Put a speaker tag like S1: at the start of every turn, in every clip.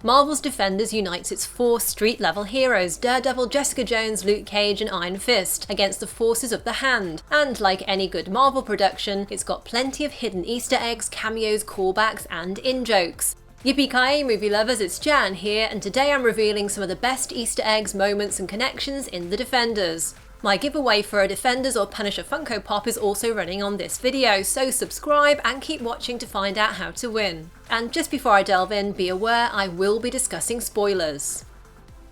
S1: Marvel's Defenders unites its 4 street-level heroes, Daredevil, Jessica Jones, Luke Cage and Iron Fist, against the forces of the Hand, and like any good Marvel production, it's got plenty of hidden Easter eggs, cameos, callbacks and in-jokes. Yippee-ki-yay movie lovers, it's Jan here, and today I'm revealing some of the best Easter eggs, moments and connections in the Defenders. My giveaway for a Defenders or Punisher Funko Pop is also running on this video, so subscribe and keep watching to find out how to win. And just before I delve in, be aware I will be discussing spoilers.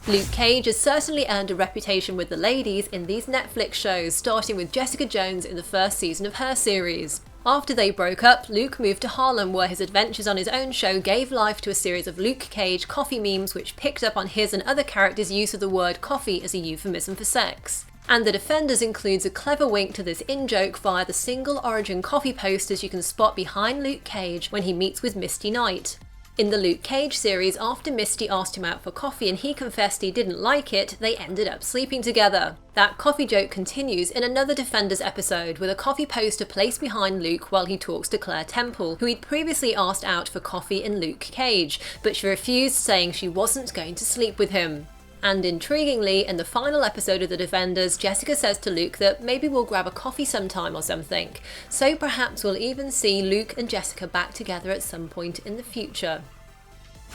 S1: Luke Cage has certainly earned a reputation with the ladies in these Netflix shows, starting with Jessica Jones in the first season of her series. After they broke up, Luke moved to Harlem where his adventures on his own show gave life to a series of Luke Cage coffee memes which picked up on his and other characters' use of the word coffee as a euphemism for sex. And The Defenders includes a clever wink to this in-joke via the single origin coffee posters you can spot behind Luke Cage when he meets with Misty Knight. In the Luke Cage series, after Misty asked him out for coffee and he confessed he didn't like it, they ended up sleeping together. That coffee joke continues in another Defenders episode with a coffee poster placed behind Luke while he talks to Claire Temple, who he'd previously asked out for coffee in Luke Cage, but she refused, saying she wasn't going to sleep with him. And intriguingly, in the final episode of The Defenders, Jessica says to Luke that maybe we'll grab a coffee sometime or something, so perhaps we'll even see Luke and Jessica back together at some point in the future.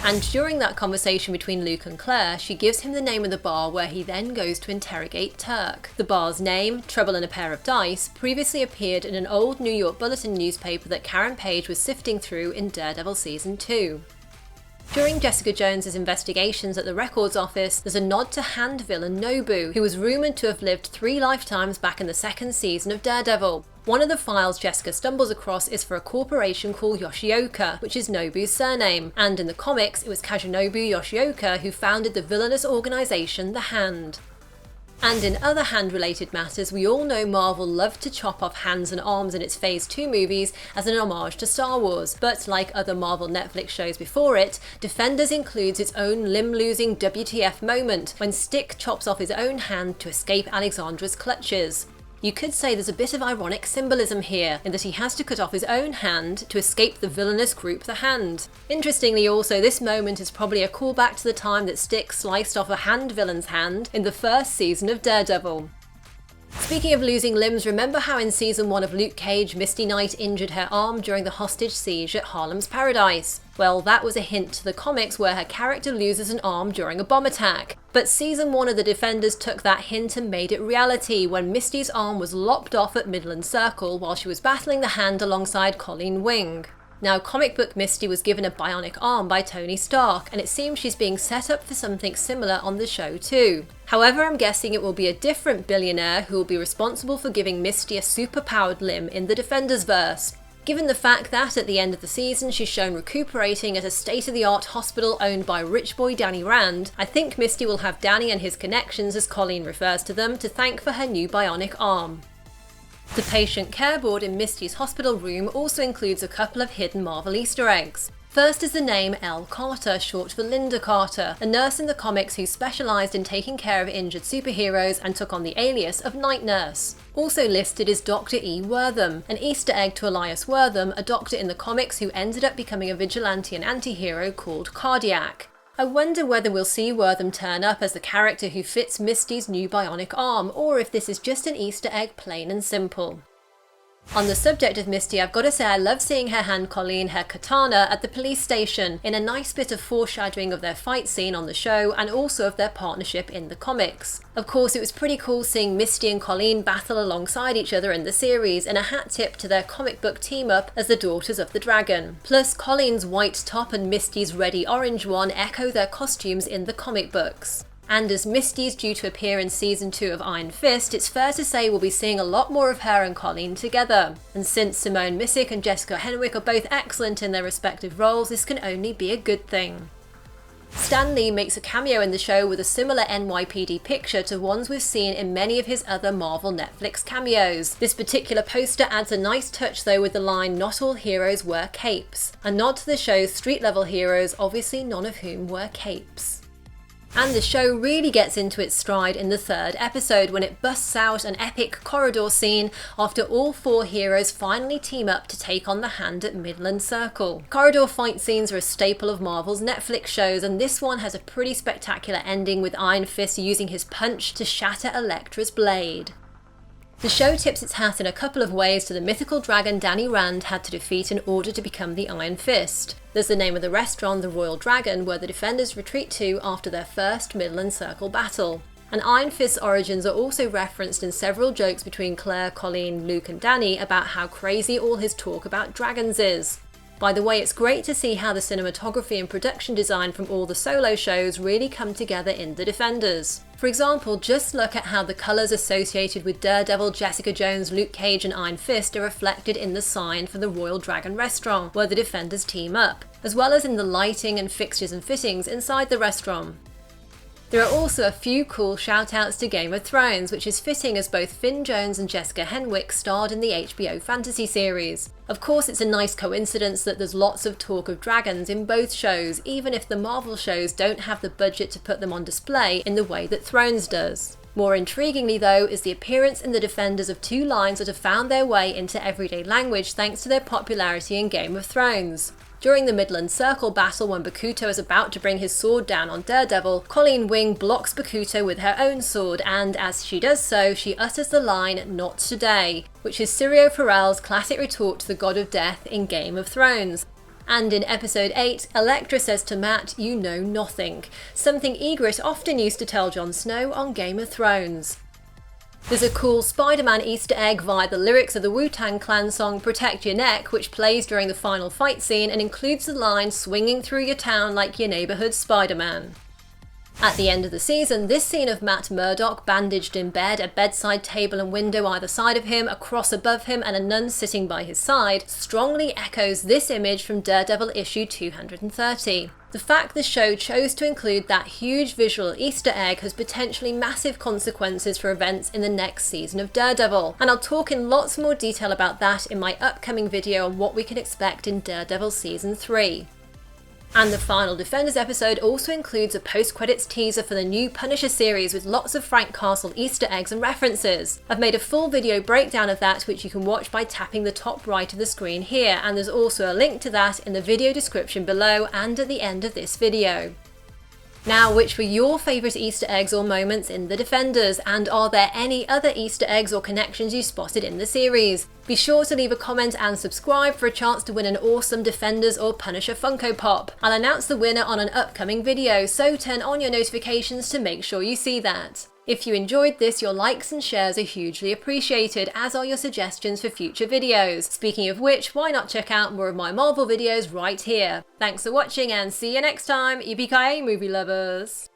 S1: And during that conversation between Luke and Claire, she gives him the name of the bar where he then goes to interrogate Turk. The bar's name, Trouble and a Pair of Dice, previously appeared in an old New York Bulletin newspaper that Karen Page was sifting through in Daredevil Season 2. During Jessica Jones' investigations at the records office, there's a nod to Hand villain Nobu, who was rumoured to have lived 3 lifetimes back in the second season of Daredevil. One of the files Jessica stumbles across is for a corporation called Yoshioka, which is Nobu's surname, and in the comics it was Kazunobu Yoshioka who founded the villainous organisation The Hand. And in other hand-related matters, we all know Marvel loved to chop off hands and arms in its Phase 2 movies as an homage to Star Wars, but like other Marvel Netflix shows before it, Defenders includes its own limb-losing WTF moment, when Stick chops off his own hand to escape Alexandra's clutches. You could say there's a bit of ironic symbolism here, in that he has to cut off his own hand to escape the villainous group The Hand. Interestingly also, this moment is probably a callback to the time that Stick sliced off a hand villain's hand in the first season of Daredevil. Speaking of losing limbs, remember how in Season 1 of Luke Cage, Misty Knight injured her arm during the hostage siege at Harlem's Paradise? Well, that was a hint to the comics where her character loses an arm during a bomb attack. But Season 1 of The Defenders took that hint and made it reality when Misty's arm was lopped off at Midland Circle while she was battling the Hand alongside Colleen Wing. Now, comic book Misty was given a bionic arm by Tony Stark, and it seems she's being set up for something similar on the show too. However, I'm guessing it will be a different billionaire who will be responsible for giving Misty a super-powered limb in the Defenders verse. Given the fact that at the end of the season she's shown recuperating at a state-of-the-art hospital owned by rich boy Danny Rand, I think Misty will have Danny and his connections, as Colleen refers to them, to thank for her new bionic arm. The patient care board in Misty's hospital room also includes a couple of hidden Marvel Easter eggs. First is the name L. Carter, short for Linda Carter, a nurse in the comics who specialised in taking care of injured superheroes and took on the alias of Night Nurse. Also listed is Dr. E. Wortham, an Easter egg to Elias Wortham, a doctor in the comics who ended up becoming a vigilante and anti-hero called Cardiac. I wonder whether we'll see Wortham turn up as the character who fits Misty's new bionic arm, or if this is just an Easter egg plain and simple. On the subject of Misty, I've got to say I love seeing her hand Colleen her katana at the police station, in a nice bit of foreshadowing of their fight scene on the show and also of their partnership in the comics. Of course, it was pretty cool seeing Misty and Colleen battle alongside each other in the series, and a hat tip to their comic book team up as the Daughters of the Dragon. Plus, Colleen's white top and Misty's reddy orange one echo their costumes in the comic books. And as Misty's due to appear in Season 2 of Iron Fist, it's fair to say we'll be seeing a lot more of her and Colleen together. And since Simone Missick and Jessica Henwick are both excellent in their respective roles, this can only be a good thing. Stan Lee makes a cameo in the show with a similar NYPD picture to ones we've seen in many of his other Marvel Netflix cameos. This particular poster adds a nice touch though with the line "Not all heroes wear capes," a nod to the show's street-level heroes, obviously none of whom wear capes. And the show really gets into its stride in the third episode when it busts out an epic corridor scene after all four heroes finally team up to take on the Hand at Midland Circle. Corridor fight scenes are a staple of Marvel's Netflix shows, and this one has a pretty spectacular ending with Iron Fist using his punch to shatter Elektra's blade. The show tips its hat in a couple of ways to the mythical dragon Danny Rand had to defeat in order to become the Iron Fist. There's the name of the restaurant, the Royal Dragon, where the Defenders retreat to after their first Midland Circle battle. And Iron Fist's origins are also referenced in several jokes between Claire, Colleen, Luke and Danny about how crazy all his talk about dragons is. By the way, it's great to see how the cinematography and production design from all the solo shows really come together in The Defenders. For example, just look at how the colours associated with Daredevil, Jessica Jones, Luke Cage and Iron Fist are reflected in the sign for the Royal Dragon restaurant, where the Defenders team up, as well as in the lighting and fixtures and fittings inside the restaurant. There are also a few cool shout-outs to Game of Thrones, which is fitting as both Finn Jones and Jessica Henwick starred in the HBO fantasy series. Of course, it's a nice coincidence that there's lots of talk of dragons in both shows, even if the Marvel shows don't have the budget to put them on display in the way that Thrones does. More intriguingly though is the appearance in The Defenders of two lines that have found their way into everyday language thanks to their popularity in Game of Thrones. During the Midland Circle battle, when Bakuto is about to bring his sword down on Daredevil, Colleen Wing blocks Bakuto with her own sword, and as she does so, she utters the line, "Not today," which is Syrio Forel's classic retort to the God of Death in Game of Thrones. And in episode 8, Elektra says to Matt, "You know nothing," something Ygritte often used to tell Jon Snow on Game of Thrones. There's a cool Spider-Man Easter egg via the lyrics of the Wu-Tang Clan song Protect Your Neck, which plays during the final fight scene and includes the line swinging through your town like your neighbourhood Spider-Man. At the end of the season, this scene of Matt Murdock bandaged in bed, a bedside table and window either side of him, a cross above him and a nun sitting by his side, strongly echoes this image from Daredevil issue 230. The fact the show chose to include that huge visual Easter egg has potentially massive consequences for events in the next season of Daredevil, and I'll talk in lots more detail about that in my upcoming video on what we can expect in Daredevil Season 3. And the final Defenders episode also includes a post-credits teaser for the new Punisher series with lots of Frank Castle Easter eggs and references. I've made a full video breakdown of that which you can watch by tapping the top right of the screen here, and there's also a link to that in the video description below and at the end of this video. Now, which were your favourite Easter eggs or moments in The Defenders, and are there any other Easter eggs or connections you spotted in the series? Be sure to leave a comment and subscribe for a chance to win an awesome Defenders or Punisher Funko Pop. I'll announce the winner on an upcoming video, so turn on your notifications to make sure you see that. If you enjoyed this, your likes and shares are hugely appreciated, as are your suggestions for future videos. Speaking of which, why not check out more of my Marvel videos right here. Thanks for watching and see you next time, yippee-ki-yay movie lovers!